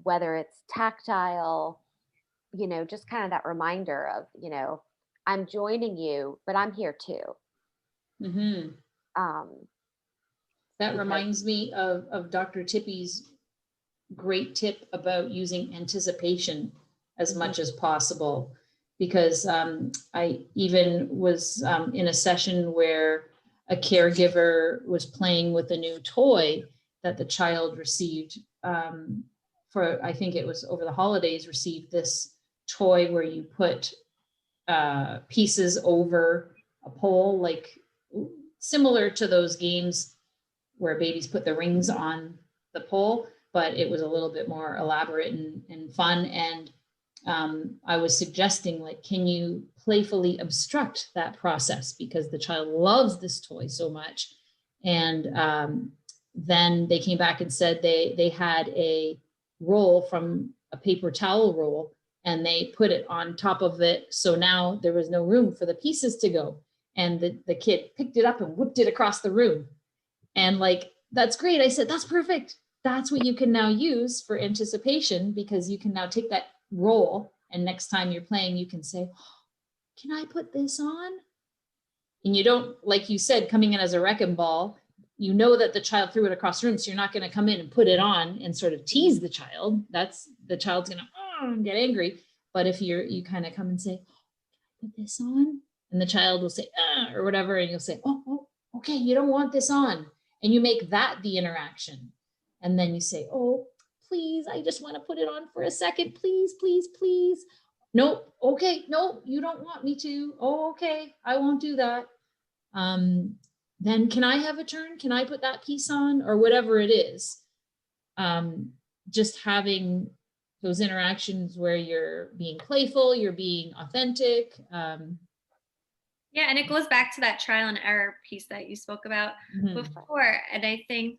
whether it's tactile, just kind of that reminder of, I'm joining you, but I'm here too. Mm-hmm. That reminds me of Dr. Tippy's great tip about using anticipation as much as possible, because I even was in a session where a caregiver was playing with a new toy that the child received for, I think it was over the holidays, received this toy where you put pieces over a pole, like similar to those games where babies put the rings on the pole, but it was a little bit more elaborate and fun. And I was suggesting, like, can you playfully obstruct that process, because the child loves this toy so much. And then they came back and said they had a roll from a paper towel roll, and they put it on top of it. So now there was no room for the pieces to go. And the kid picked it up and whipped it across the room. And like, that's great. I said, that's perfect. That's what you can now use for anticipation, because you can now take that roll, and next time you're playing, you can say, oh, can I put this on? And you don't, like you said, coming in as a wrecking ball, you know that the child threw it across the room. So you're not going to come in and put it on and sort of tease the child. That's, the child's going to get angry. But if you kind of come and say, oh, can I put this on? And the child will say, or whatever. And you'll say, oh, okay, you don't want this on. And you make that the interaction. And then you say, oh, please, I just want to put it on for a second. Please, please, please. Nope. Okay. Nope. You don't want me to. Oh, okay. I won't do that. Then can I have a turn? Can I put that piece on, or whatever it is? Just having those interactions where you're being playful, you're being authentic. Yeah, and it goes back to that trial and error piece that you spoke about before. And I think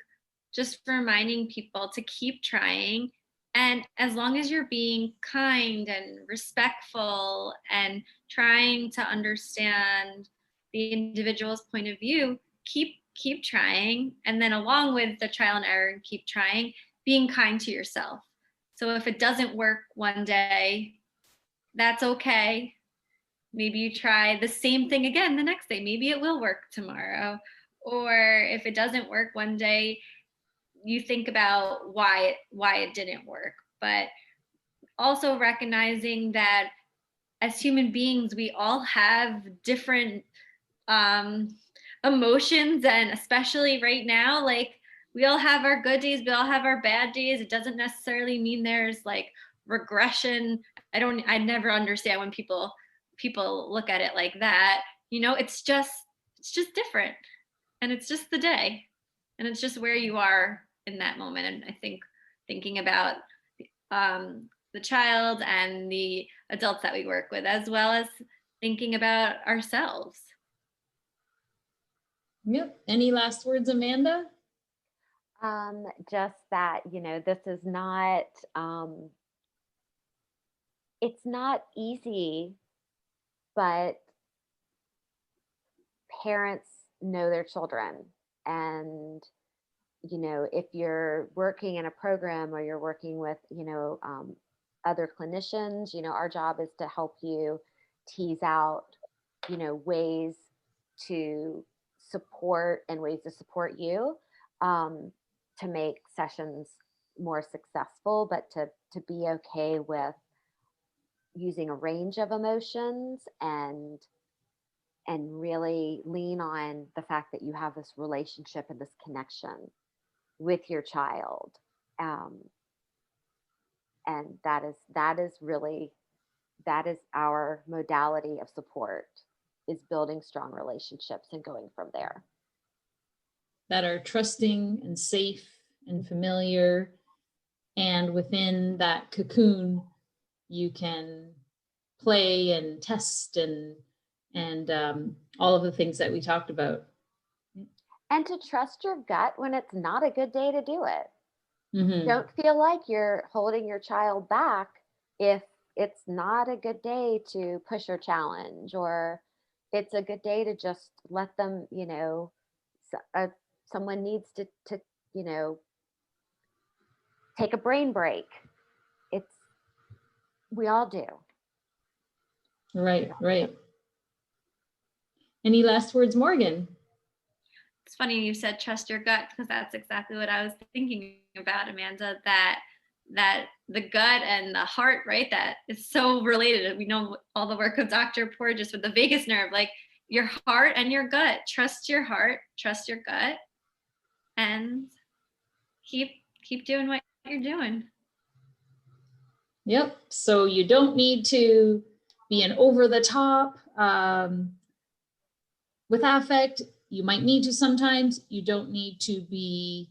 just reminding people to keep trying. And as long as you're being kind and respectful and trying to understand the individual's point of view, keep trying. And then along with the trial and error and keep trying, being kind to yourself. So if it doesn't work one day, that's okay. Maybe you try the same thing again the next day. Maybe it will work tomorrow. Or if it doesn't work one day, you think about why it didn't work. But also recognizing that as human beings, we all have different emotions, and especially right now, like we all have our good days, we all have our bad days. It doesn't necessarily mean there's like regression. I never understand when people look at it like that. It's just different, and it's just the day, and it's just where you are in that moment. And I think thinking about the child and the adults that we work with, as well as thinking about ourselves. Yep. Any last words, Amanda? Just that, this is not, it's not easy, but parents know their children. And, if you're working in a program or you're working with, other clinicians, our job is to help you tease out, ways to support and ways to support you, to make sessions more successful, but to be okay with using a range of emotions and really lean on the fact that you have this relationship and this connection with your child. And that is our modality of support, is building strong relationships and going from there. That are trusting and safe and familiar. And within that cocoon, you can play and test and all of the things that we talked about. And to trust your gut when it's not a good day to do it. Mm-hmm. Don't feel like you're holding your child back if it's not a good day to push or challenge, or it's a good day to just let them, someone needs to take a brain break. We all do. Right. Any last words, Morgan? It's funny you said trust your gut, because that's exactly what I was thinking about, Amanda, that the gut and the heart, right? That is so related. We know all the work of Dr. Porges with the vagus nerve, like your heart and your gut. Trust your heart, trust your gut, and keep doing what you're doing. Yep. So you don't need to be an over the top with affect. You might need to sometimes. You don't need to be,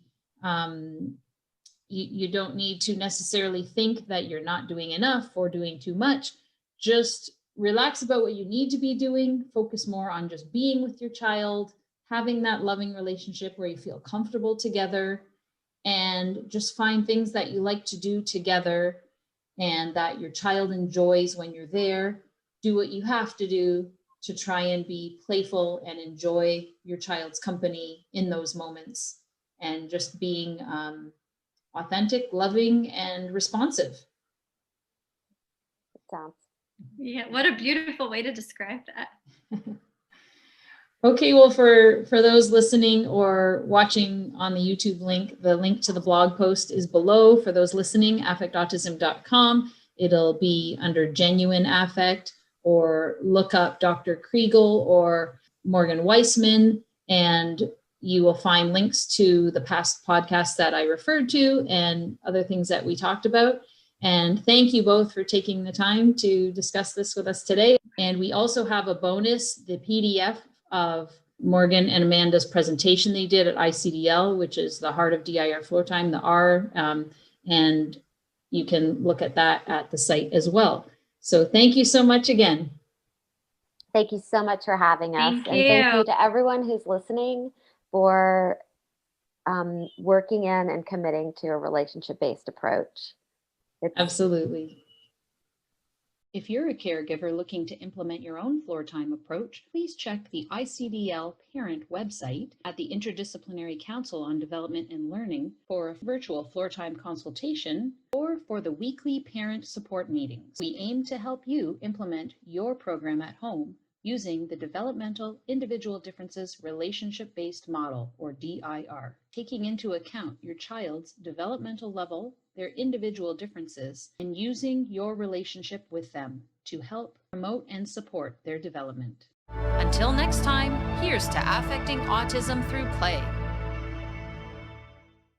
you don't need to necessarily think that you're not doing enough or doing too much. Just relax about what you need to be doing. Focus more on just being with your child, having that loving relationship where you feel comfortable together, and just find things that you like to do together and that your child enjoys when you're there. Do what you have to do to try and be playful and enjoy your child's company in those moments, and just being authentic, loving, and responsive. Yeah, what a beautiful way to describe that. Okay, well, for those listening or watching on the YouTube link, the link to the blog post is below. For those listening, affectautism.com. It'll be under Genuine Affect, or look up Dr. Kriegel or Morgan Weissman, and you will find links to the past podcasts that I referred to and other things that we talked about. And thank you both for taking the time to discuss this with us today. And we also have a bonus, the PDF of Morgan and Amanda's presentation they did at ICDL, which is the heart of DIR Floortime, the R, and you can look at that at the site as well. So thank you so much again. Thank you so much for having us. Thank And you. thank you to everyone who's listening for working in and committing to a relationship-based approach. Absolutely. If you're a caregiver looking to implement your own Floortime approach, please check the ICDL parent website at the Interdisciplinary Council on Development and Learning for a virtual Floortime consultation or for the weekly parent support meetings. We aim to help you implement your program at home using the Developmental Individual Differences Relationship-Based Model, or DIR, taking into account your child's developmental level, their individual differences, and using your relationship with them to help promote and support their development. Until next time, here's to affecting autism through play.